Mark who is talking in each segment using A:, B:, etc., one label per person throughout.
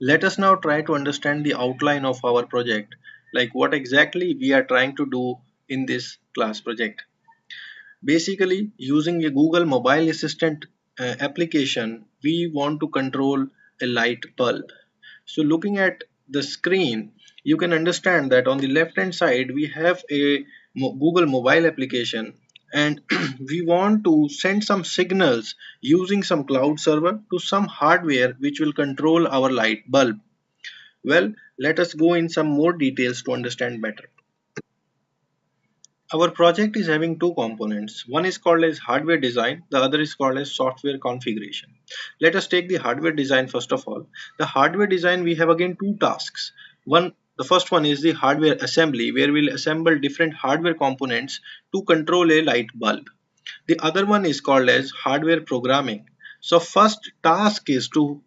A: Let us now try to understand the outline of our project, like what exactly we are trying to do in this class project. Basically, using a Google Mobile Assistant application, we want to control a light bulb. So looking at the screen, you can understand that on the left hand side we have a Google mobile application, and we want to send some signals using some cloud server to some hardware which will control our light bulb. Well, let us go in some more details to understand better. Our project is having two components. One is called as hardware design, the other is called as software configuration. Let us take the hardware design first of all. The hardware design, we have again two tasks. The first one is the hardware assembly, where we'll assemble different hardware components to control a light bulb. The other one is called as hardware programming. So first task is to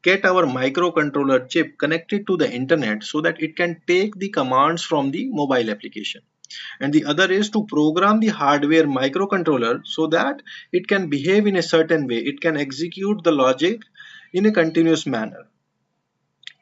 A: get our microcontroller chip connected to the internet so that it can take the commands from the mobile application, and the other is to program the hardware microcontroller so that it can behave in a certain way, it can execute the logic in a continuous manner.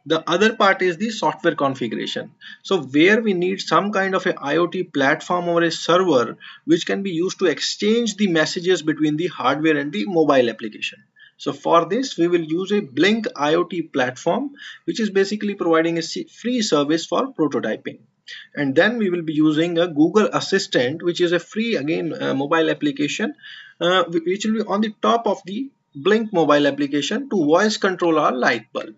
A: The other part is the software configuration, so where we need some kind of a IoT platform or a server which can be used to exchange the messages between the hardware and the mobile application. So for this we will use a Blink IoT platform, which is basically providing a free service for prototyping. And then we will be using a Google Assistant, which is a free again mobile application, which will be on the top of the Blink mobile application to voice control our light bulb.